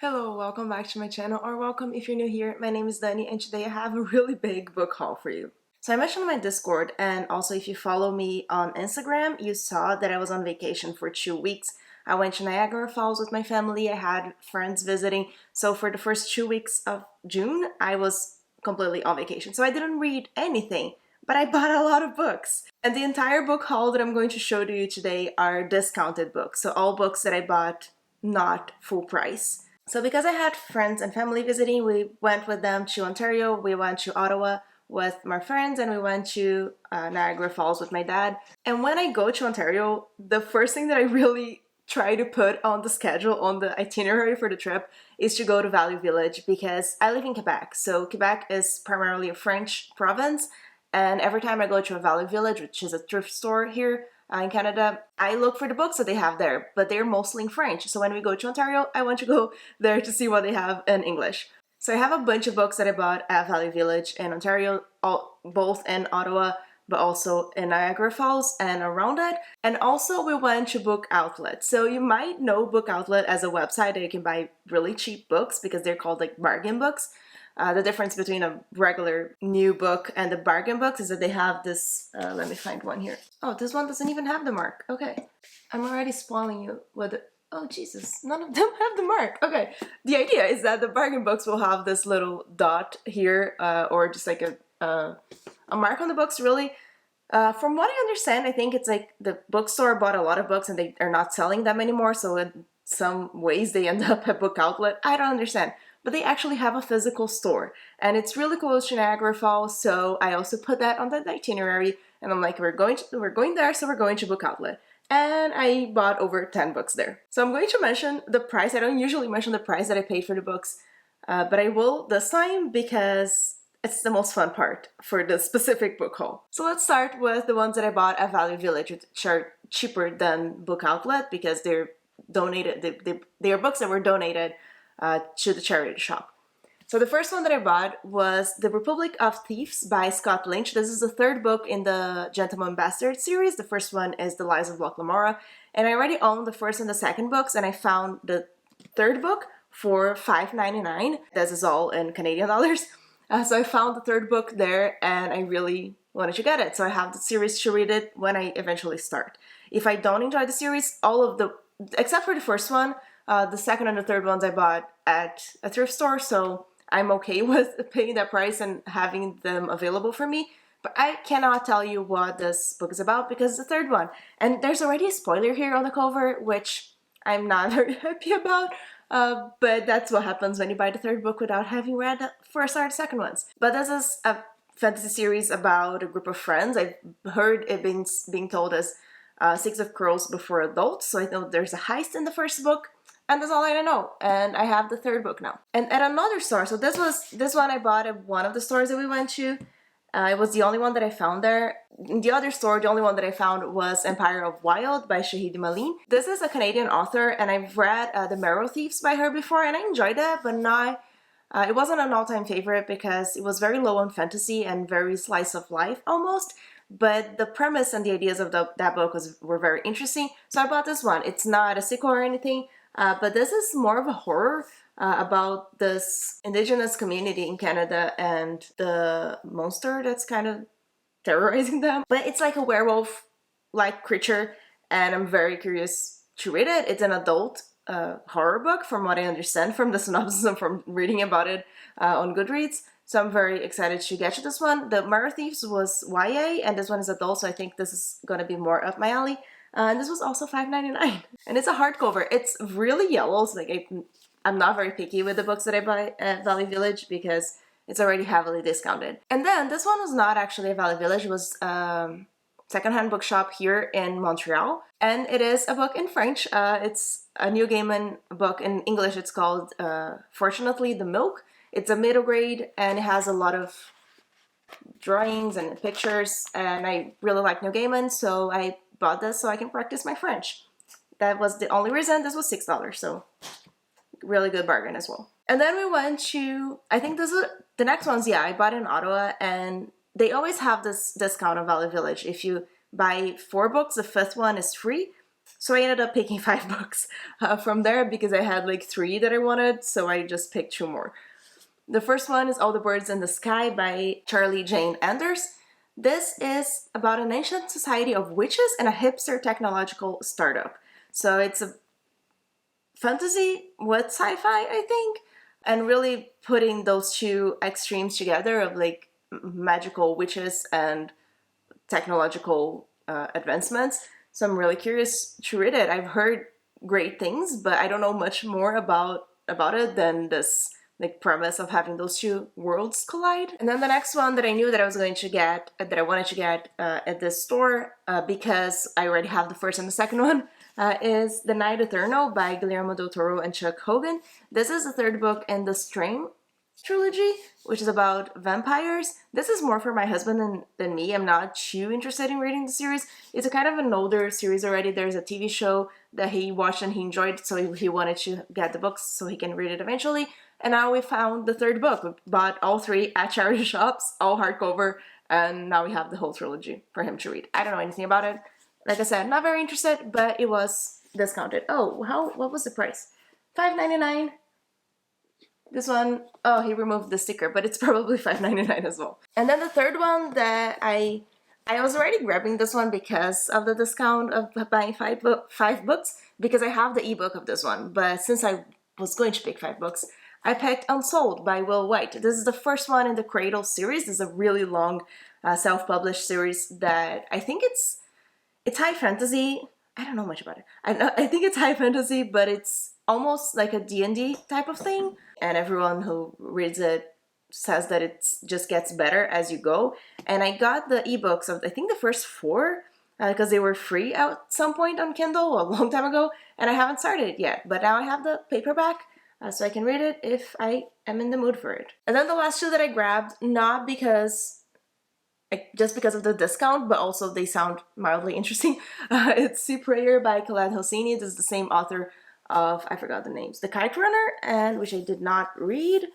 Hello, welcome back to my channel, or welcome if you're new here. My name is Dani, and today I have a really big book haul for you. So I mentioned on my Discord, and also if you follow me on Instagram, you saw that I was on vacation for 2 weeks. I went to Niagara Falls with my family, I had friends visiting, so for the first 2 weeks of June, I was completely on vacation. So I didn't read anything, but I bought a lot of books. And the entire book haul that I'm going to show to you today are discounted books, so all books that I bought not full price. So because I had friends and family visiting, we went with them to Ontario, we went to Ottawa with my friends, and we went to Niagara Falls with my dad. And when I go to Ontario, the first thing that I really try to put on the schedule, on the itinerary for the trip, is to go to Value Village because I live in Quebec. So Quebec is primarily a French province, and every time I go to a Value Village, which is a thrift store here, in Canada, I look for the books that they have there, but they're mostly in French. So when we go to Ontario, I want to go there to see what they have in English. So I have a bunch of books that I bought at Value Village in Ontario, both in Ottawa, but also in Niagara Falls and around it. And also we went to Book Outlet. So you might know Book Outlet as a website that you can buy really cheap books because they're called like bargain books. The difference between a regular new book and the bargain books is that they have this, let me find one here. Oh, this one doesn't even have the mark. Okay. I'm already spoiling you with it. Oh, Jesus. None of them have the mark. Okay. The idea is that the bargain books will have this little dot here, or just like a mark on the books, really. From what I understand, I think it's like the bookstore bought a lot of books and they are not selling them anymore, so in some ways they end up at Book Outlet. I don't understand. But they actually have a physical store, and it's really close to Niagara Falls, so I also put that on the itinerary, and I'm like, we're going there, so we're going to Book Outlet. And I bought over 10 books there. So I'm going to mention the price. I don't usually mention the price that I paid for the books, but I will this time because it's the most fun part for the specific book haul. So let's start with the ones that I bought at Value Village, which are cheaper than Book Outlet because they're donated. They are books that were donated to the charity shop. So the first one that I bought was The Republic of Thieves by Scott Lynch. This is the third book in the Gentleman Bastard series. The first one is The Lies of Locke Lamora, and I already own the first and the second books, and I found the third book for $5.99. This is all in Canadian dollars. So I found the third book there, and I really wanted to get it. So I have the series to read it when I eventually start. If I don't enjoy the series, except for the first one, the second and the third ones I bought at a thrift store, so I'm okay with paying that price and having them available for me. But I cannot tell you what this book is about because it's the third one. And there's already a spoiler here on the cover, which I'm not very happy about. But that's what happens when you buy the third book without having read the first or the second ones. But this is a fantasy series about a group of friends. I've heard it being told as Six of Crows before adults, so I know there's a heist in the first book. And that's all I know, and I have the third book now. And at another store, so this one I bought at one of the stores that we went to. It was the only one that I found there. In the other store, the only one that I found was Empire of Wild by Shahid Malin. This is a Canadian author, and I've read The Marrow Thieves by her before, and I enjoyed it, but not. It wasn't an all-time favorite because it was very low on fantasy and very slice of life almost. But the premise and the ideas of that book were very interesting, so I bought this one. It's not a sequel or anything. But this is more of a horror about this indigenous community in Canada and the monster that's kind of terrorizing them. But it's like a werewolf-like creature, and I'm very curious to read it. It's an adult horror book, from what I understand from the synopsis and from reading about it on Goodreads. So I'm very excited to get to this one. The Marrow Thieves was YA, and this one is adult, so I think this is going to be more up my alley. And this was also $5.99. And it's a hardcover. It's really yellow, so like I'm not very picky with the books that I buy at Value Village because it's already heavily discounted. And then this one was not actually at Value Village. It was secondhand bookshop here in Montreal. And it is a book in French. It's a Neil Gaiman book. In English, it's called Fortunately, The Milk. It's a middle grade, and it has a lot of drawings and pictures, and I really like Neil Gaiman, so I bought this so I can practice my French. That was the only reason. This was $6, so really good bargain as well. And then we went to, I think the next ones, yeah, I bought in Ottawa, and they always have this discount on Value Village. If you buy 4 books, the 5th one is free. So I ended up picking 5 books from there because I had like 3 that I wanted, so I just picked 2 more. The first one is All the Birds in the Sky by Charlie Jane Anders. This is about an ancient society of witches and a hipster technological startup. So it's a fantasy with sci-fi, I think, and really putting those 2 extremes together of like magical witches and technological advancements. So I'm really curious to read it. I've heard great things, but I don't know much more about it than this like premise of having those 2 worlds collide. And then the next one that I knew that I was going to get, that I wanted to get at this store, because I already have the first and the second one, is The Night Eternal by Guillermo del Toro and Chuck Hogan. This is the 3rd book in the Strain trilogy, which is about vampires. This is more for my husband than me. I'm not too interested in reading the series. It's a kind of an older series already. There's a TV show that he watched and he enjoyed, so he wanted to get the books so he can read it eventually. And now we found the 3rd book. We bought all 3 at charity shops, all hardcover, and now we have the whole trilogy for him to read. I don't know anything about it. Like I said, not very interested, but it was discounted. Oh, what was the price? $5.99. This one, oh, he removed the sticker, but it's probably $5.99 as well. And then the 3rd one that I was already grabbing this one because of the discount of buying 5 books, because I have the ebook of this one. But since I was going to pick 5 books, I picked Unsold by Will White. This is the first one in the Cradle series. This is a really long self-published series that I think it's high fantasy. I don't know much about it. I think it's high fantasy, but it's almost like a D&D type of thing. And everyone who reads it says that it just gets better as you go. And I got the ebooks of, I think, the first 4, because they were free at some point on Kindle a long time ago. And I haven't started it yet. But now I have the paperback, so I can read it if I am in the mood for it. And then the last 2 that I grabbed, not because... just because of the discount, but also they sound mildly interesting. It's Sea Prayer by Khaled Hosseini. This is the same author of, I forgot the names, The Kite Runner, and which I did not read,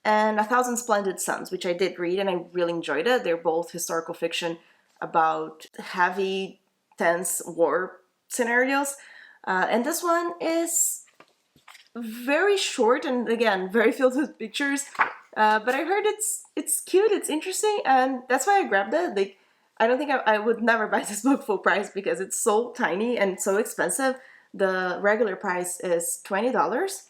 and A Thousand Splendid Suns, which I did read and I really enjoyed it. They're both historical fiction about heavy, tense war scenarios. And this one is very short and, again, very filled with pictures. But I heard it's cute, it's interesting, and that's why I grabbed it. Like, I don't think I would never buy this book full price because it's so tiny and so expensive. The regular price is $20,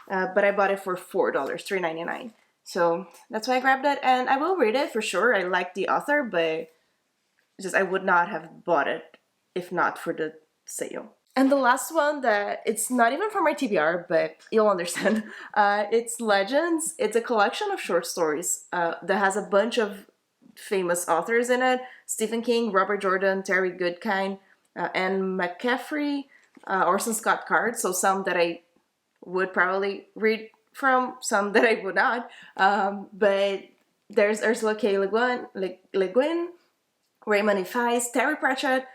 but I bought it for $4, $3.99. So that's why I grabbed it, and I will read it for sure. I like the author, but just I would not have bought it if not for the sale. And the last one that it's not even from my TBR, but you'll understand. It's Legends. It's a collection of short stories that has a bunch of famous authors in it. Stephen King, Robert Jordan, Terry Goodkind, Anne McCaffrey, Orson Scott Card. So some that I would probably read from, some that I would not. But there's Ursula K. Le Guin, Raymond E. Feist, Terry Pratchett,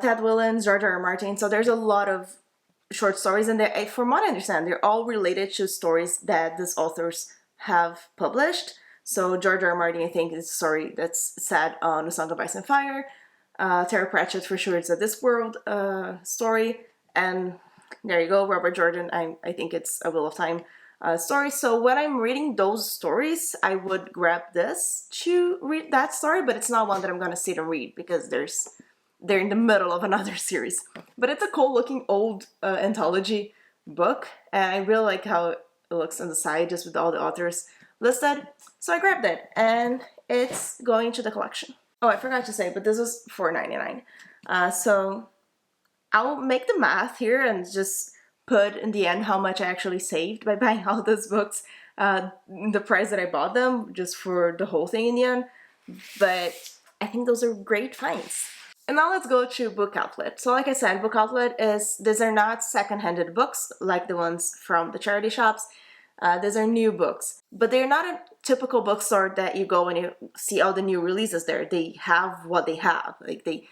Ted Williams, George R. R. Martin. So there's a lot of short stories, and from what I understand, they're all related to stories that these authors have published. So George R. R. Martin, I think, is a story that's set on A Song of Ice and Fire. Terry Pratchett, for sure, it's a Discworld story. And there you go, Robert Jordan, I think it's a Wheel of Time story. So when I'm reading those stories, I would grab this to read that story, but it's not one that I'm going to sit and read because they're in the middle of another series. But it's a cool looking old anthology book, and I really like how it looks on the side just with all the authors listed. So I grabbed it, and it's going to the collection. Oh, I forgot to say, but this was $4.99. So I'll make the math here and just put in the end how much I actually saved by buying all those books, the price that I bought them, just for the whole thing in the end. But I think those are great finds. And now let's go to Book Outlet. So like I said, Book Outlet these are not second-handed books like the ones from the charity shops. These are new books. But they're not a typical bookstore that you go and you see all the new releases there. They have what they have. Like, they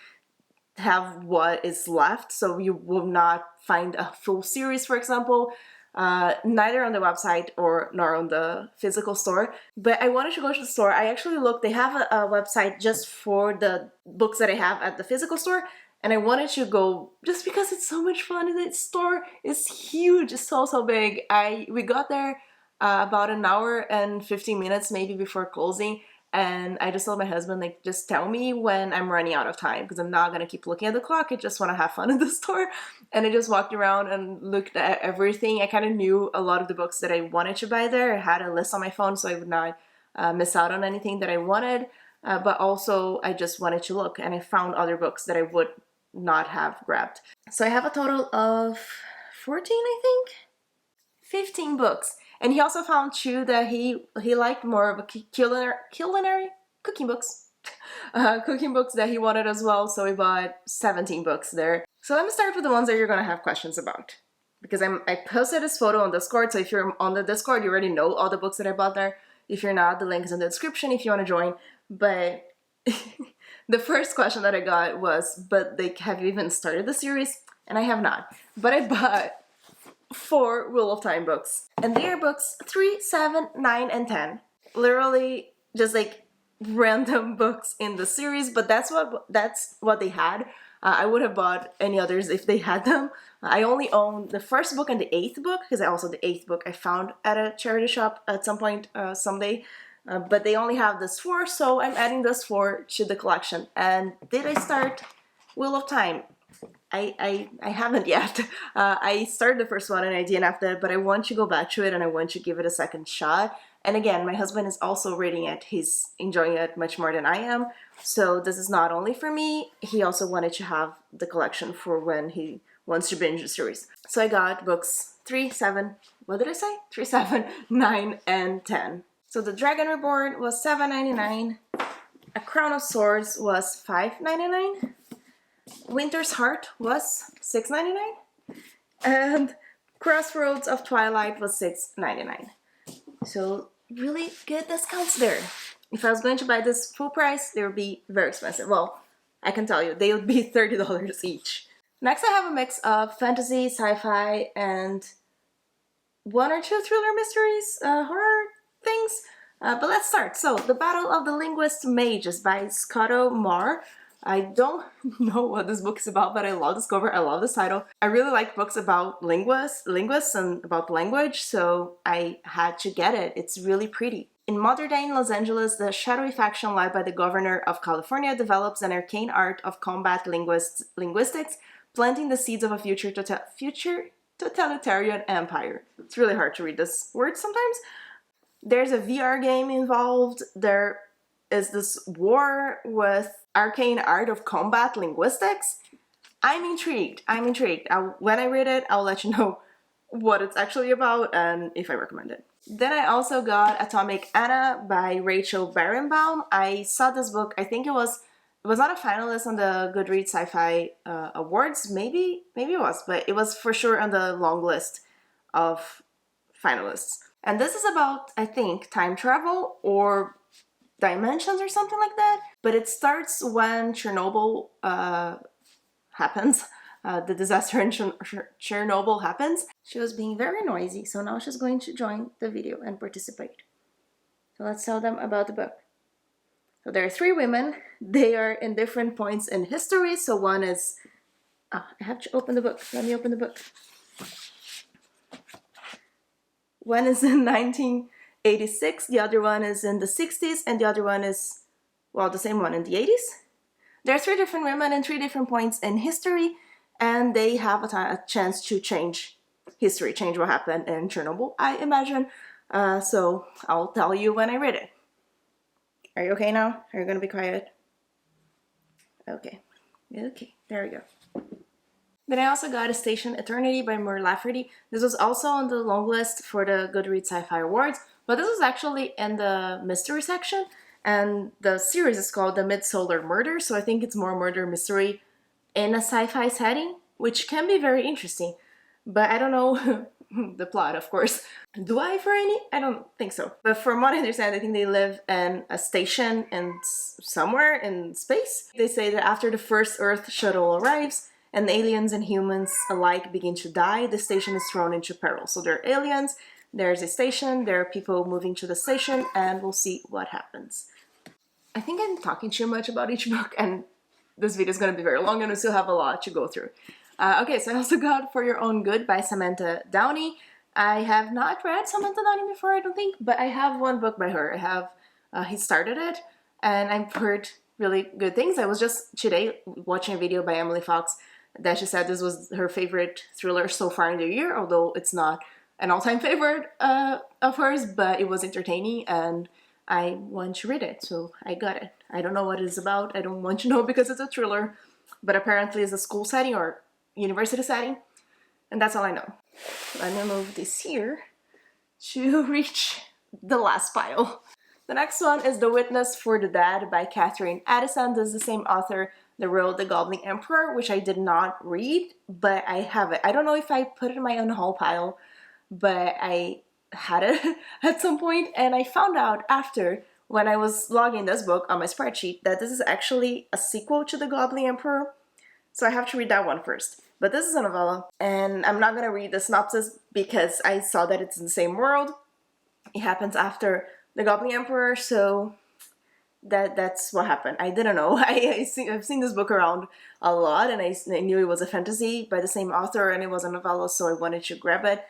have what is left, so you will not find a full series, for example, neither on the website nor on the physical store. But I wanted to go to the store. I actually looked, they have a website just for the books that I have at the physical store, And I wanted to go just because it's so much fun, and the store is huge. It's so big. We got there about an hour and 15 minutes maybe before closing, and I just told my husband, like, just tell me when I'm running out of time, because I'm not gonna keep looking at the clock. I just want to have fun in the store. And I just walked around and looked at everything. I kind of knew a lot of the books that I wanted to buy there. I had a list on my phone so I would not miss out on anything that I wanted, but also I just wanted to look, and I found other books that I would not have grabbed. So I have a total of 14, I think, 15 books. And he also found two that he liked more of a culinary cooking books. Cooking books that he wanted as well, so we bought 17 books there. So let me start with the ones that you're gonna have questions about, because I posted this photo on Discord, so if you're on the Discord, you already know all the books that I bought there. If you're not, the link is in the description if you want to join. But the first question that I got was, but have you even started the series? And I have not. But I bought 4 Wheel of Time books. And they are books 3, 7, 9, and 10. Literally just like random books in the series, but that's what they had. I would have bought any others if they had them. I only own the first book and the 8th book, because also the 8th book I found at a charity shop at some point someday. But they only have this 4, so I'm adding this 4 to the collection. And did I start Wheel of Time? I haven't yet. I started the first one and I DNF'd it, but I want to go back to it and I want to give it a second shot. And again, my husband is also reading it. He's enjoying it much more than I am. So this is not only for me, he also wanted to have the collection for when he wants to binge the series. So I got books 3, 7, what did I say? 3, 7, 9, and 10. So the Dragon Reborn was $7.99. A Crown of Swords was $5.99. Winter's Heart was $6.99. And Crossroads of Twilight was $6.99. So really good discounts there. If I was going to buy this full price, they would be very expensive. Well, I can tell you, they would be $30 each. Next, I have a mix of fantasy, sci-fi, and 1 or 2 thriller mysteries, horror things. But let's start. So, The Battle of the Linguist Mages by Scotto Marr. I don't know what this book is about, but I love this cover. I love this title. I really like books about linguists and about language, so I had to get it. It's really pretty. In modern day in Los Angeles, the shadowy faction led by the governor of California develops an arcane art of combat linguistics, planting the seeds of a future totalitarian empire. It's really hard to read this word sometimes. There's a VR game involved. There is this war with arcane art of combat linguistics. I'm intrigued. When I read it, I'll let you know what it's actually about and if I recommend it. Then I also got Atomic Anna by Rachel Barenbaum. I saw this book, I think it was not a finalist on the Goodreads Sci-Fi Awards, maybe it was, but it was for sure on the long list of finalists. And this is about, I think, time travel or dimensions or something like that. But it starts when Chernobyl happens. The disaster in Chernobyl happens. She was being very noisy, so now she's going to join the video and participate. So let's tell them about the book. So there are 3 women. They are in different points in history. So one is... I have to open the book. Let me open the book. One is in 1986, the other one is in the 60s, and the other one is, well, the same one in the 80s. There are 3 different women in 3 different points in history, and they have a chance to change history, change what happened in Chernobyl, I imagine. So I'll tell you when I read it. Are you okay now? Are you going to be quiet? Okay, there we go. Then I also got A Station Eternity by Mur Lafferty. This was also on the long list for the Goodreads Sci-Fi Awards, but this was actually in the mystery section, and the series is called The Mid-Solar Murder, so I think it's more murder mystery in a sci-fi setting, which can be very interesting. But I don't know the plot, of course. Do I for any? I don't think so. But from what I understand, I think they live in a station in somewhere in space. They say that after the first Earth shuttle arrives, and aliens and humans alike begin to die, the station is thrown into peril. So there are aliens, there's a station, there are people moving to the station, and we'll see what happens. I think I'm talking too much about each book, and this video is going to be very long and we still have a lot to go through. Okay, so I also got For Your Own Good by Samantha Downey. I have not read Samantha Downey before, I don't think, but I have one book by her. I have He Started It, and I've heard really good things. I was just today watching a video by Emily Fox that she said this was her favorite thriller so far in the year, although it's not an all-time favorite of hers, but it was entertaining and I want to read it, so I got it. I don't know what it's about. I don't want to know because it's a thriller, but apparently it's a school setting or university setting, and that's all I know. Let me move this here to reach the last pile. The next one is The Witness for the Dead by Catherine Addison. This is the same author that wrote The Goblin Emperor, which I did not read, but I have it. I don't know if I put it in my unhaul pile, but I had it at some point, and I found out after, when I was logging this book on my spreadsheet, that this is actually a sequel to The Goblin Emperor, so I have to read that one first. But this is a novella, and I'm not gonna read the synopsis because I saw that it's in the same world. It happens after The Goblin Emperor, so that's what happened. I didn't know. I've seen this book around a lot, and I knew it was a fantasy by the same author, and it was a novella, so I wanted to grab it.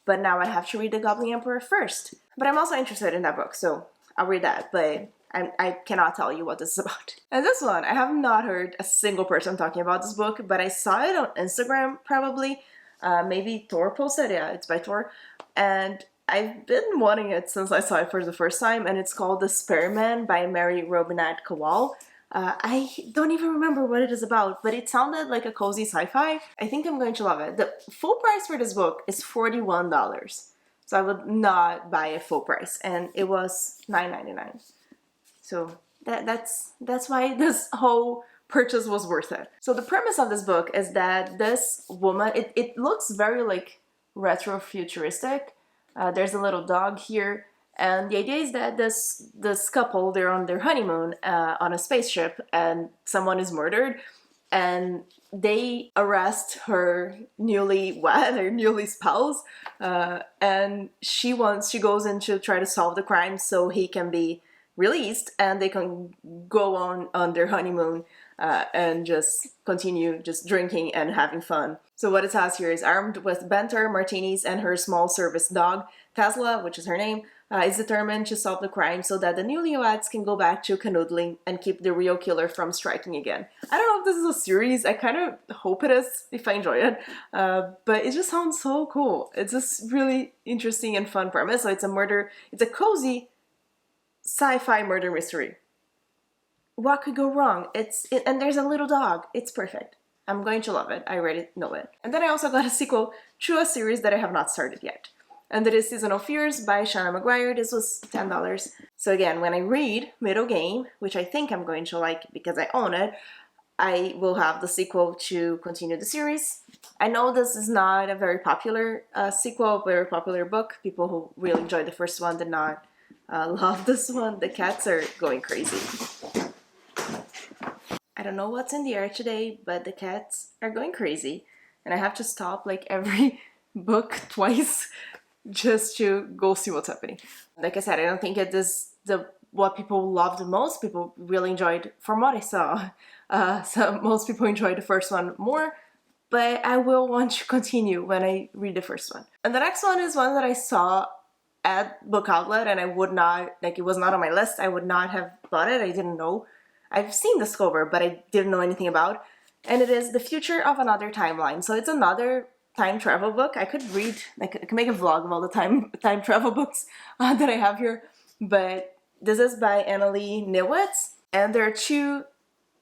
But now I have to read The Goblin Emperor first. But I'm also interested in that book, so I'll read that, but I cannot tell you what this is about. And this one, I have not heard a single person talking about this book, but I saw it on Instagram probably. Maybe Thor posted, yeah, it's by Thor. And I've been wanting it since I saw it for the first time, and it's called The Spearman by Mary Robinette Kowal. I don't even remember what it is about, but it sounded like a cozy sci-fi. I think I'm going to love it. The full price for this book is $41, so I would not buy it full price, and it was $9.99. So that's why this whole purchase was worth it. So the premise of this book is that this woman, it looks very like retro-futuristic. There's a little dog here, and the idea is that this couple, they're on their honeymoon on a spaceship, and someone is murdered, and they arrest her newlywed, her newly spouse, and she goes in to try to solve the crime so he can be released and they can go on their honeymoon and just continue just drinking and having fun. So what it has here is armed with banter, martinis, and her small service dog, Tesla, which is her name, is determined to solve the crime so that the newlyweds can go back to canoodling and keep the real killer from striking again. I don't know if this is a series. I kind of hope it is if I enjoy it, but it just sounds so cool. It's just really interesting and fun premise. So it's a cozy sci-fi murder mystery. What could go wrong? And there's a little dog. It's perfect. I'm going to love it. I already know it. And then I also got a sequel to a series that I have not started yet. And that is Seasonal Fears by Shanna McGuire. This was $10. So again, when I read Middle Game, which I think I'm going to like because I own it, I will have the sequel to continue the series. I know this is not a very popular sequel, very popular book. People who really enjoyed the first one did not love this one. The cats are going crazy. I don't know what's in the air today, but the cats are going crazy. And I have to stop like every book twice just to go see what's happening. Like I said, I don't think it is what people loved the most. People really enjoyed, from what I saw, so most people enjoyed the first one more, but I will want to continue when I read the first one. And the next one is one that I saw at Book Outlet, and I would not, like, it was not on my list. I would not have bought it. I didn't know. I've seen this cover, but I didn't know anything about. And it is The Future of Another Timeline. So it's another time travel book. I could read, I could make a vlog of all the time travel books that I have here. But this is by Annalee Newitz, and there are two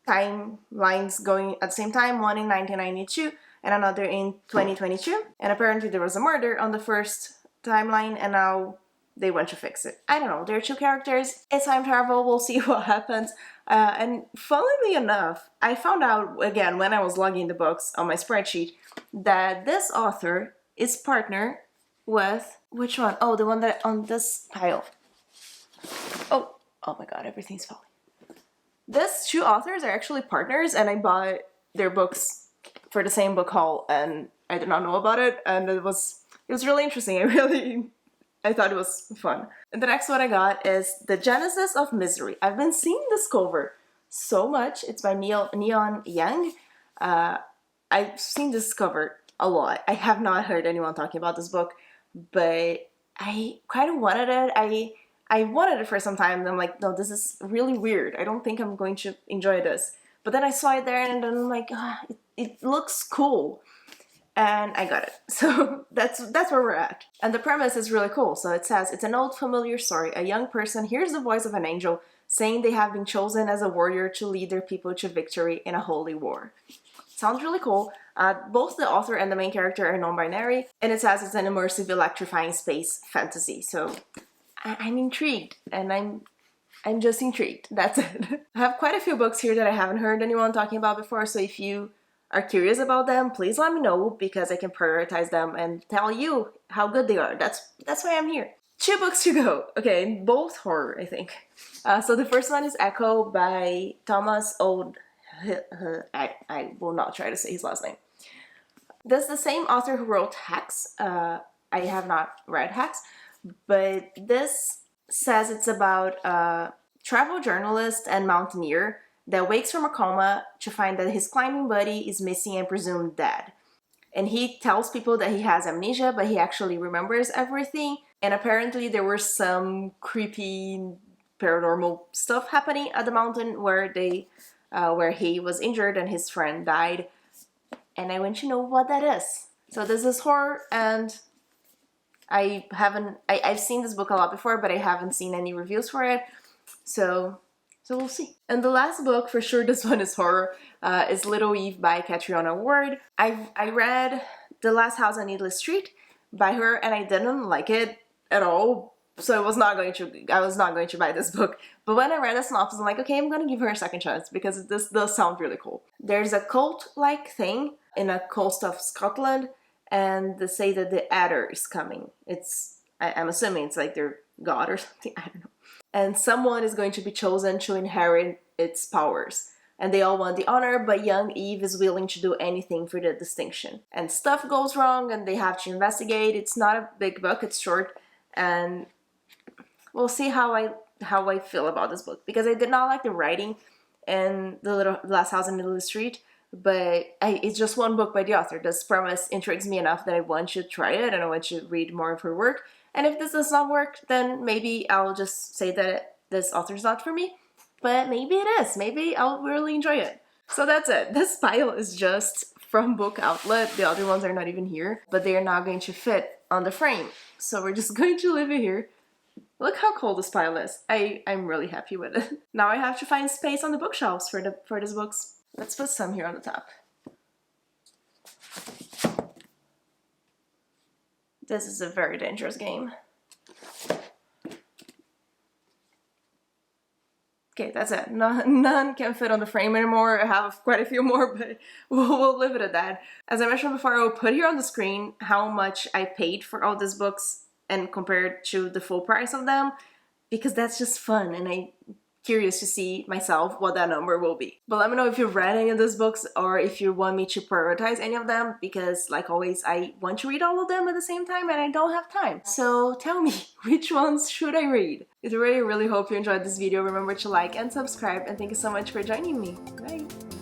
timelines going at the same time, one in 1992 and another in 2022. And apparently there was a murder on the first timeline, and now they want to fix it. I don't know, there are two characters, it's time travel, we'll see what happens. And funnily enough, I found out, again, when I was logging the books on my spreadsheet, that this author is partner with, which one? Oh, the one that on this pile. Oh my god, everything's falling. These two authors are actually partners, and I bought their books for the same book haul, and I did not know about it, and it was really interesting. I thought it was fun. And the next one I got is The Genesis of Misery. I've been seeing this cover so much. It's by Neon Yang. I've seen this cover a lot. I have not heard anyone talking about this book, but I kind of wanted it. I wanted it for some time, and I'm like, no, this is really weird. I don't think I'm going to enjoy this. But then I saw it there, and then I'm like, it looks cool. And I got it. So that's where we're at. And the premise is really cool. So it says, it's an old familiar story. A young person hears the voice of an angel saying they have been chosen as a warrior to lead their people to victory in a holy war. Sounds really cool. Both the author and the main character are non-binary, and it says it's an immersive, electrifying space fantasy. So I'm intrigued, and I'm just intrigued. That's it. I have quite a few books here that I haven't heard anyone talking about before, so if you are curious about them, please let me know, because I can prioritize them and tell you how good they are. That's why I'm here. 2 books to go. Okay, both horror, I think. So the first one is Echo by Thomas Old. I will not try to say his last name. This is the same author who wrote Hacks. I have not read Hacks, but this says it's about a travel journalist and mountaineer that wakes from a coma to find that his climbing buddy is missing and presumed dead. And he tells people that he has amnesia, but he actually remembers everything. And apparently there were some creepy paranormal stuff happening at the mountain where he was injured and his friend died. And I want to know what that is. So this is horror, and I've seen this book a lot before, but I haven't seen any reviews for it. So we'll see. And the last book, for sure this one is horror, is Little Eve by Catriona Ward. I read The Last House on Needless Street by her, and I didn't like it at all. So I was not going to buy this book. But when I read the synopsis, I'm like, okay, I'm going to give her a second chance, because this does sound really cool. There's a cult-like thing in a coast of Scotland, and they say that the Adder is coming. I'm assuming it's like their god or something, I don't know. And someone is going to be chosen to inherit its powers. And they all want the honor, but young Eve is willing to do anything for the distinction. And stuff goes wrong, and they have to investigate. It's not a big book, it's short, and we'll see how I feel about this book, because I did not like the writing in The Last House on Needless Street, but it's just one book by the author. This premise intrigues me enough that I want to try it, and I want to read more of her work. And if this does not work, then maybe I'll just say that this author's not for me. But maybe it is. Maybe I'll really enjoy it. So that's it. This pile is just from Book Outlet. The other ones are not even here, but they are not going to fit on the frame. So we're just going to leave it here. Look how cool this pile is. I'm really happy with it. Now I have to find space on the bookshelves for these books. Let's put some here on the top. This is a very dangerous game. Okay, that's it. None can fit on the frame anymore. I have quite a few more, but we'll leave it at that. As I mentioned before, I will put here on the screen how much I paid for all these books and compared to the full price of them, because that's just fun, and I'm curious to see myself what that number will be. But let me know if you've read any of those books, or if you want me to prioritize any of them, because like always, I want to read all of them at the same time, and I don't have time. So tell me, which ones should I read? Either way, I really hope you enjoyed this video. Remember to like and subscribe, and thank you so much for joining me. Bye!